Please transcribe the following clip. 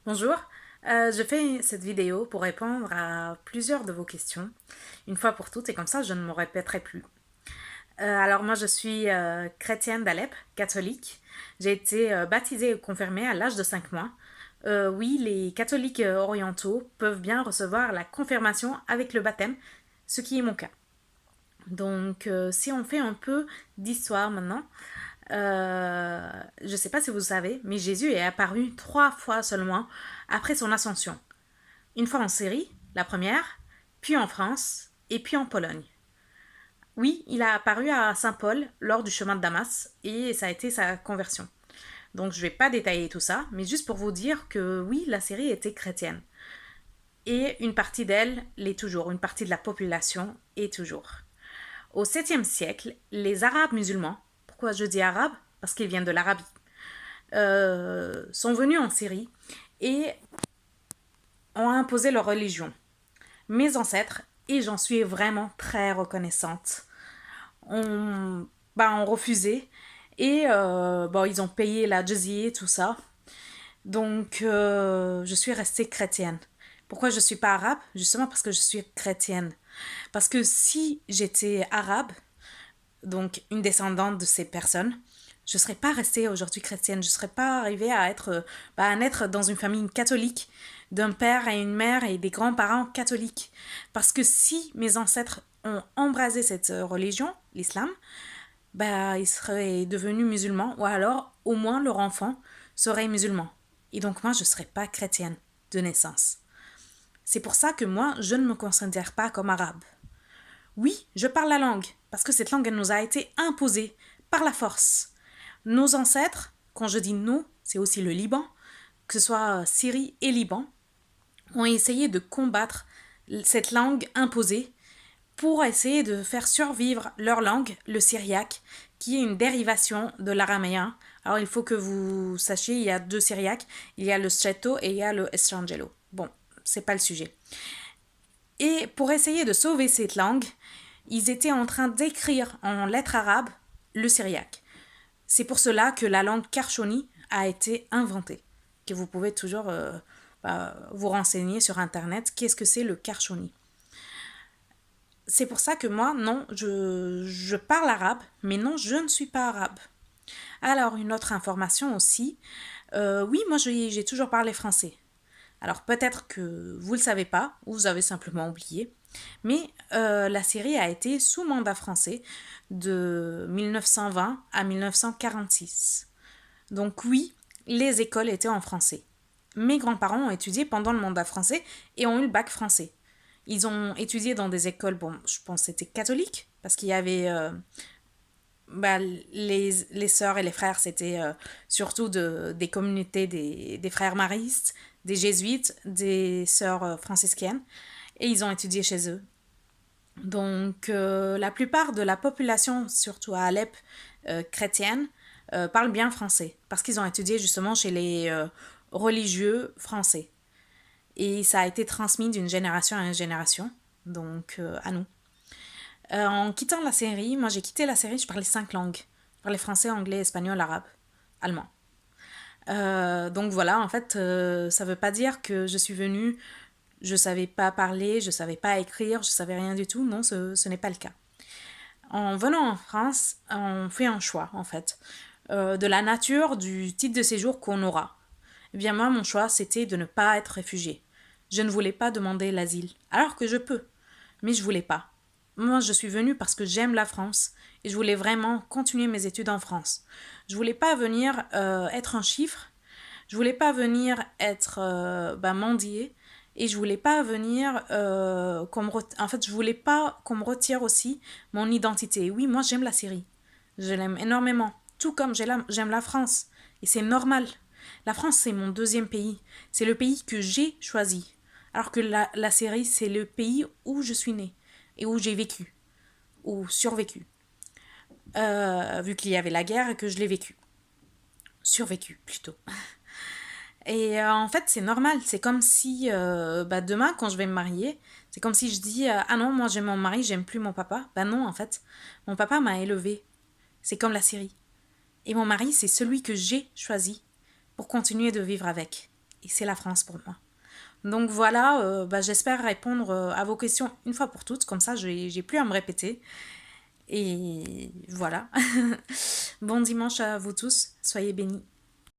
Bonjour, je fais cette vidéo pour répondre à plusieurs de vos questions, une fois pour toutes, et comme ça je ne me répéterai plus. Alors moi je suis chrétienne d'Alep, catholique. J'ai été baptisée et confirmée à l'âge de 5 mois. Oui, les catholiques orientaux peuvent bien recevoir la confirmation avec le baptême, ce qui est mon cas. Donc si on fait un peu d'histoire maintenant, je ne sais pas si vous savez, mais Jésus est apparu 3 fois seulement après son ascension. Une fois en Syrie, la première, puis en France, et puis en Pologne. Oui, il a apparu à Saint-Paul lors du chemin de Damas, et ça a été sa conversion. Donc je ne vais pas détailler tout ça, mais juste pour vous dire que oui, la Syrie était chrétienne. Et une partie d'elle l'est toujours, une partie de la population est toujours. Au 7e siècle, les Arabes musulmans, pourquoi je dis arabes? Parce qu'ils viennent de l'Arabie, sont venus en Syrie et ont imposé leur religion. Mes ancêtres, et j'en suis vraiment très reconnaissante, ont refusé et ils ont payé la jizya et tout ça. Donc, je suis restée chrétienne. Pourquoi je ne suis pas arabe? Justement parce que je suis chrétienne. Parce que si j'étais arabe, donc une descendante de ces personnes, je ne serais pas restée aujourd'hui chrétienne. Je ne serais pas arrivée à naître dans une famille catholique, d'un père et une mère et des grands-parents catholiques. Parce que si mes ancêtres ont embrasé cette religion, l'islam, ils seraient devenus musulmans, ou alors au moins leur enfant serait musulman. Et donc moi, je ne serais pas chrétienne de naissance. C'est pour ça que moi, je ne me considère pas comme arabe. Oui, je parle la langue, parce que cette langue, elle nous a été imposée par la force. Nos ancêtres, quand je dis nous, c'est aussi le Liban, que ce soit Syrie et Liban, ont essayé de combattre cette langue imposée pour essayer de faire survivre leur langue, le syriaque, qui est une dérivation de l'araméen. Alors il faut que vous sachiez, il y a 2 syriaques, il y a le stretto et il y a le estrangelo. Bon, c'est pas le sujet. Et pour essayer de sauver cette langue, ils étaient en train d'écrire en lettres arabes le syriaque. C'est pour cela que la langue karchoni a été inventée, que vous pouvez toujours vous renseigner sur internet qu'est-ce que c'est le karchoni. C'est pour ça que moi, non, je parle arabe, mais non, je ne suis pas arabe. Alors, une autre information aussi, oui, moi j'ai toujours parlé français. Alors peut-être que vous ne le savez pas, ou vous avez simplement oublié, mais la Syrie a été sous mandat français de 1920 à 1946. Donc oui, les écoles étaient en français. Mes grands-parents ont étudié pendant le mandat français et ont eu le bac français. Ils ont étudié dans des écoles, bon, je pense que c'était catholique, parce qu'il y avait les sœurs et les frères, c'était surtout des communautés des frères maristes, des jésuites, des sœurs franciscaines, et ils ont étudié chez eux. Donc, la plupart de la population, surtout à Alep, chrétienne, parle bien français, parce qu'ils ont étudié justement chez les religieux français. Et ça a été transmis d'une génération à une génération, donc à nous. En quittant la série, moi j'ai quitté la série, je parlais 5 langues. Je parlais français, anglais, espagnol, arabe, allemand. Donc voilà, en fait, ça veut pas dire que je suis venue, je savais pas parler, je savais pas écrire, je savais rien du tout. Non, ce n'est pas le cas. En venant en France, on fait un choix, en fait, de la nature du titre de séjour qu'on aura. Eh bien moi, mon choix, c'était de ne pas être réfugié. Je ne voulais pas demander l'asile, alors que je peux, mais je voulais pas. Moi, je suis venue parce que j'aime la France et je voulais vraiment continuer mes études en France. Je voulais pas venir être un chiffre, je voulais pas venir être mendier et je voulais pas venir en fait je voulais pas qu'on me retire aussi mon identité. Oui, moi j'aime la Syrie, je l'aime énormément, tout comme j'aime la France et c'est normal. La France c'est mon deuxième pays, c'est le pays que j'ai choisi, alors que la Syrie c'est le pays où je suis née et où j'ai vécu ou survécu, vu qu'il y avait la guerre et que je l'ai vécu, survécu plutôt. Et en fait, c'est normal. C'est comme si demain, quand je vais me marier, c'est comme si je dis ah non, moi j'aime mon mari, j'aime plus mon papa. Bah non, en fait, mon papa m'a élevée. C'est comme la Syrie. Et mon mari, c'est celui que j'ai choisi pour continuer de vivre avec. et c'est la France pour moi. Donc voilà, bah, j'espère répondre à vos questions une fois pour toutes, comme ça j'ai plus à me répéter. Et voilà. Bon dimanche à vous tous, soyez bénis.